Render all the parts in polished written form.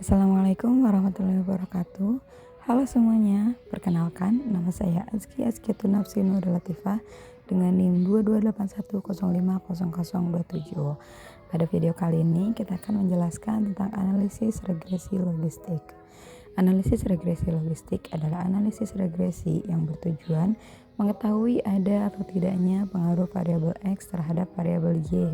Assalamualaikum warahmatullahi wabarakatuh. Halo semuanya, perkenalkan nama saya Azkiyatun Nafsi Nur Latifah dengan NIM 2281050027. Pada video kali ini kita akan menjelaskan tentang analisis regresi logistik. Analisis regresi logistik adalah analisis regresi yang bertujuan mengetahui ada atau tidaknya pengaruh variabel X terhadap variabel Y.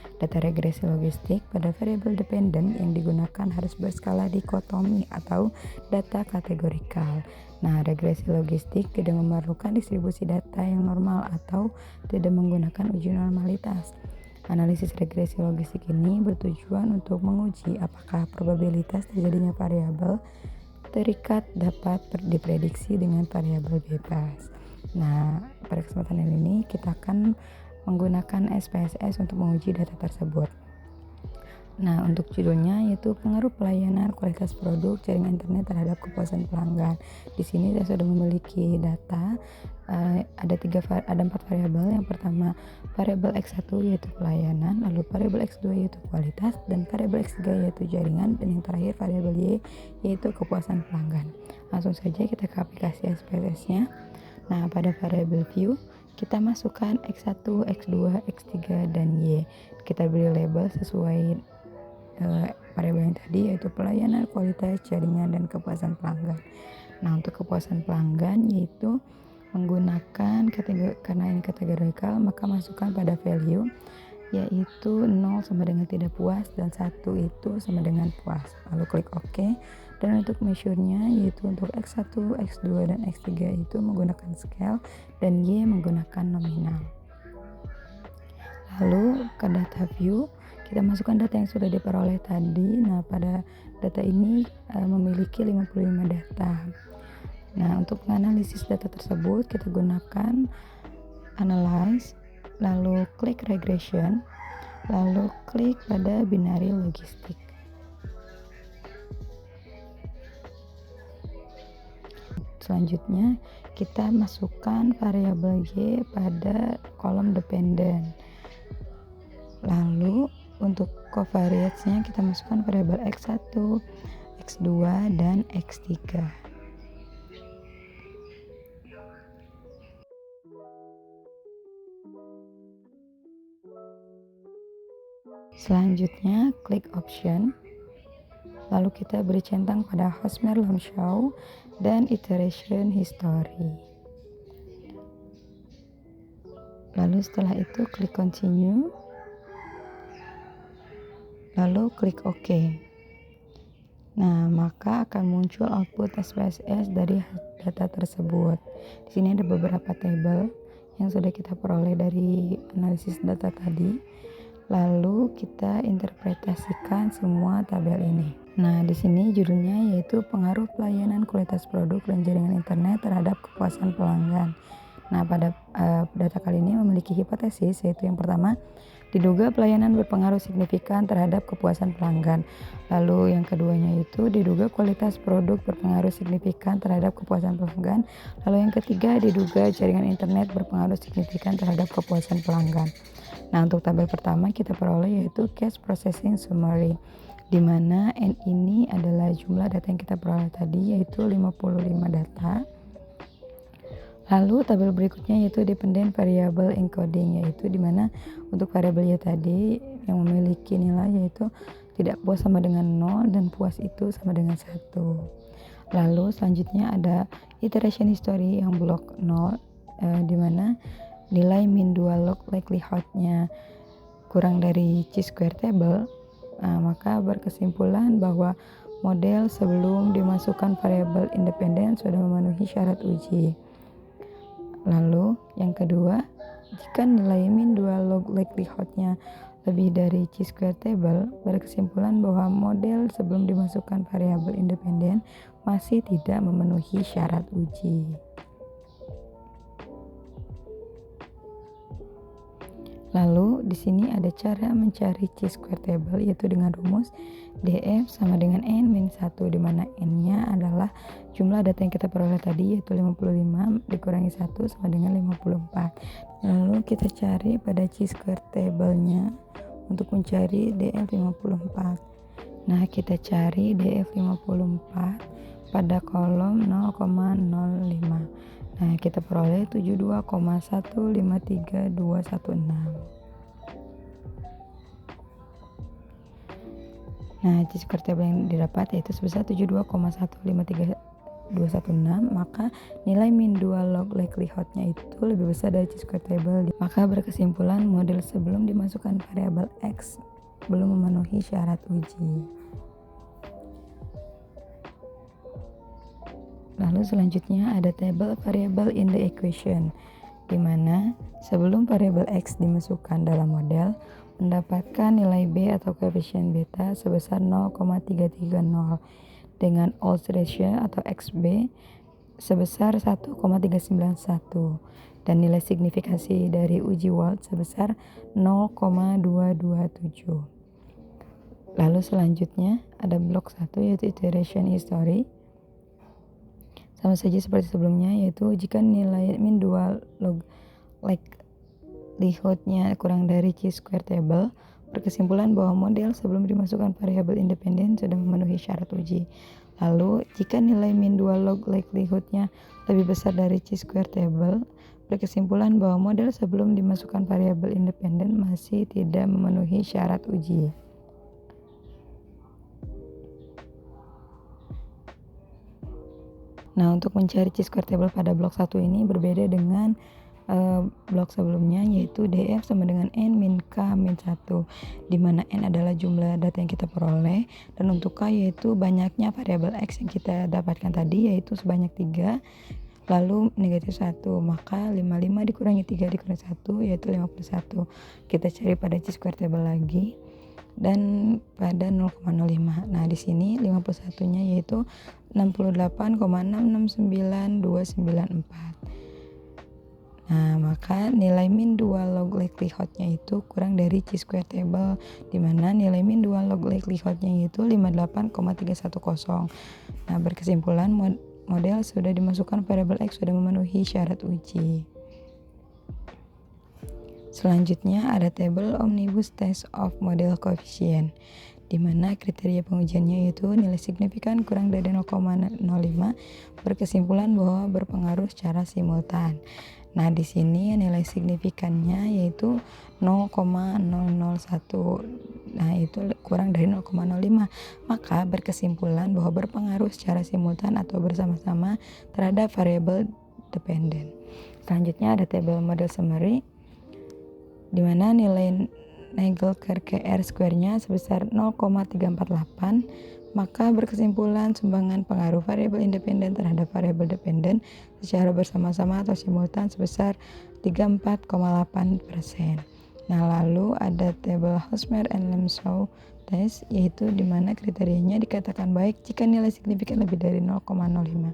Data regresi logistik pada variabel dependen yang digunakan harus berskala dikotomi atau data kategorikal. Nah, regresi logistik tidak memerlukan distribusi data yang normal atau tidak menggunakan uji normalitas. Analisis regresi logistik ini bertujuan untuk menguji apakah probabilitas terjadinya variabel terikat dapat diprediksi dengan variabel bebas. Nah, pada kesempatan ini kita akan menggunakan SPSS untuk menguji data tersebut. Nah, untuk judulnya yaitu pengaruh pelayanan kualitas produk jaringan internet terhadap kepuasan pelanggan. Di sini saya sudah memiliki data ada 4 variabel. Yang pertama variabel X1 yaitu pelayanan, lalu variabel X2 yaitu kualitas, dan variabel X3 yaitu jaringan, dan yang terakhir variabel Y yaitu kepuasan pelanggan. Langsung saja kita ke aplikasi SPSS-nya. Nah, pada variabel view kita masukkan X1, X2, X3, dan Y. Kita beri label sesuai variabel yang tadi yaitu pelayanan, kualitas, jaringan, dan kepuasan pelanggan. Nah, untuk kepuasan pelanggan yaitu menggunakan karena ini kategorikal, maka masukkan pada value yaitu 0 sama dengan tidak puas dan 1 itu sama dengan puas. Lalu klik OK. Dan untuk measure-nya yaitu untuk X1, X2, dan X3 itu menggunakan scale dan Y menggunakan nominal. Lalu ke data view, kita masukkan data yang sudah diperoleh tadi. Nah, pada data ini memiliki 55 data. Nah, untuk menganalisis data tersebut kita gunakan analyze, lalu klik regression, lalu klik pada binary logistik. Selanjutnya kita masukkan variabel Y pada kolom dependen. Lalu untuk covariance-nya kita masukkan variabel X1, X2, dan X3. Selanjutnya klik option, lalu kita beri centang pada Hosmer-Lamb Show dan iteration history. Lalu setelah itu klik continue, lalu klik OK. Nah, maka akan muncul output SPSS dari data tersebut. Di sini ada beberapa tabel yang sudah kita peroleh dari analisis data tadi. Lalu kita interpretasikan semua tabel ini. Nah, di sini judulnya yaitu pengaruh pelayanan kualitas produk dan jaringan internet terhadap kepuasan pelanggan. Nah, pada data kali ini memiliki hipotesis, yaitu yang pertama, diduga pelayanan berpengaruh signifikan terhadap kepuasan pelanggan. Lalu yang keduanya itu diduga kualitas produk berpengaruh signifikan terhadap kepuasan pelanggan. Lalu yang ketiga diduga jaringan internet berpengaruh signifikan terhadap kepuasan pelanggan. Nah, untuk tabel pertama kita peroleh yaitu Cache Processing Summary, di mana N ini adalah jumlah data yang kita peroleh tadi yaitu 55 data. Lalu tabel berikutnya yaitu Dependent Variable Encoding, yaitu di mana untuk variabelnya tadi yang memiliki nilai yaitu tidak puas sama dengan 0 dan puas itu sama dengan 1. Lalu selanjutnya ada Iteration History yang blok 0, di mana nilai min 2 log likelihood-nya kurang dari chi-square table. Maka berkesimpulan bahwa model sebelum dimasukkan variabel independen sudah memenuhi syarat uji. Lalu yang kedua, jika nilai min 2 log likelihood-nya lebih dari chi-square table, berkesimpulan bahwa model sebelum dimasukkan variabel independen masih tidak memenuhi syarat uji. Lalu di sini ada cara mencari chi-square table yaitu dengan rumus DF sama dengan N min 1, di mana N-nya adalah jumlah data yang kita peroleh tadi yaitu 55 dikurangi 1 sama dengan 54. Lalu kita cari pada chi-square table-nya untuk mencari DF 54. Nah, kita cari DF54 pada kolom 0,05. Nah, kita peroleh 72,153216. Nah, chi-square table yang didapat yaitu sebesar 72,153216, maka nilai min 2 log likelihood-nya itu lebih besar dari chi-square table. Maka berkesimpulan model sebelum dimasukkan variabel X belum memenuhi syarat uji. Lalu selanjutnya ada table variable in the equation, di mana sebelum variabel X dimasukkan dalam model, mendapatkan nilai B atau koefisien beta sebesar 0,330 dengan odds ratio atau XB sebesar 1,391 dan nilai signifikasi dari uji Wald sebesar 0,227. Lalu selanjutnya ada blok 1 yaitu iteration history. Sama saja seperti sebelumnya, yaitu jika nilai min 2 log likelihood-nya kurang dari chi-square table, berkesimpulan bahwa model sebelum dimasukkan variabel independen sudah memenuhi syarat uji. Lalu, jika nilai min 2 log likelihood-nya lebih besar dari chi-square table, berkesimpulan bahwa model sebelum dimasukkan variabel independen masih tidak memenuhi syarat uji. Nah, untuk mencari chi-square table pada blok 1 ini berbeda dengan blok sebelumnya, yaitu DF sama dengan N min K min 1, di mana N adalah jumlah data yang kita peroleh, dan untuk K yaitu banyaknya variabel X yang kita dapatkan tadi, yaitu sebanyak 3, lalu negatif 1, maka 55 dikurangi 3 dikurangi 1 yaitu 51. Kita cari pada chi-square table lagi dan pada 0,05. Nah, di sini 51-nya yaitu 68,669294. Nah, maka nilai min 2 log likelihood-nya itu kurang dari chi-square table, di mana nilai min 2 log likelihood-nya itu 58,310. Nah, berkesimpulan model sudah dimasukkan variabel X sudah memenuhi syarat uji. Selanjutnya ada table omnibus test of model coefficient, di mana kriteria pengujiannya yaitu nilai signifikan kurang dari 0,05, berkesimpulan bahwa berpengaruh secara simultan. Nah, di sini nilai signifikannya yaitu 0,001. Nah, itu kurang dari 0,05. Maka berkesimpulan bahwa berpengaruh secara simultan atau bersama-sama terhadap variabel dependen. Selanjutnya ada tabel model summary, di mana nilai Naegel-Kerke R square-nya sebesar 0,348, maka berkesimpulan sumbangan pengaruh variabel independen terhadap variabel dependen secara bersama-sama atau simultan sebesar 34,8%. Nah, lalu ada tabel Hosmer and Lemshaw test, yaitu di mana kriterianya dikatakan baik jika nilai signifikan lebih dari 0,05.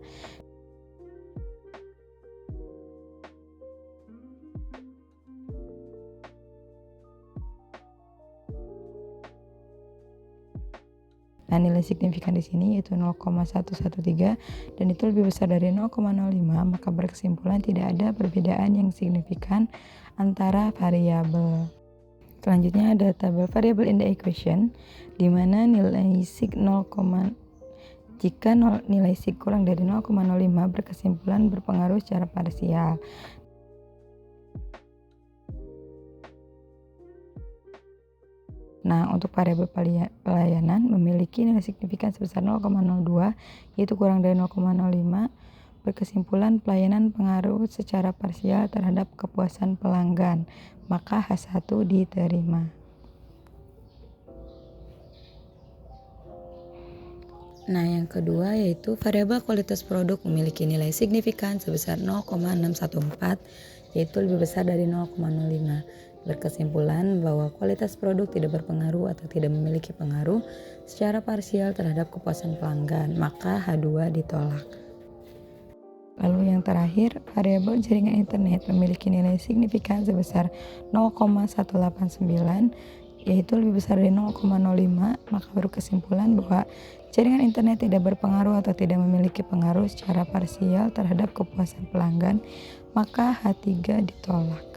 Nah, nilai signifikan di sini yaitu 0,113 dan itu lebih besar dari 0,05, maka berkesimpulan tidak ada perbedaan yang signifikan antara variabel. Selanjutnya ada tabel variable in the equation, di mana nilai sig jika nilai sig kurang dari 0,05 berkesimpulan berpengaruh secara parsial. Nah, untuk variabel pelayanan memiliki nilai signifikan sebesar 0,02, yaitu kurang dari 0,05, berkesimpulan pelayanan pengaruh secara parsial terhadap kepuasan pelanggan, maka H1 diterima. Nah, yang kedua yaitu variabel kualitas produk memiliki nilai signifikan sebesar 0,614, yaitu lebih besar dari 0,05. Berkesimpulan bahwa kualitas produk tidak berpengaruh atau tidak memiliki pengaruh secara parsial terhadap kepuasan pelanggan, maka H2 ditolak. Lalu yang terakhir, variabel jaringan internet memiliki nilai signifikan sebesar 0,189, yaitu lebih besar dari 0,05, maka berkesimpulan bahwa jaringan internet tidak berpengaruh atau tidak memiliki pengaruh secara parsial terhadap kepuasan pelanggan, maka H3 ditolak.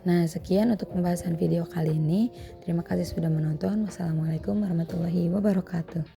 Nah, sekian untuk pembahasan video kali ini. Terima kasih sudah menonton. Wassalamualaikum warahmatullahi wabarakatuh.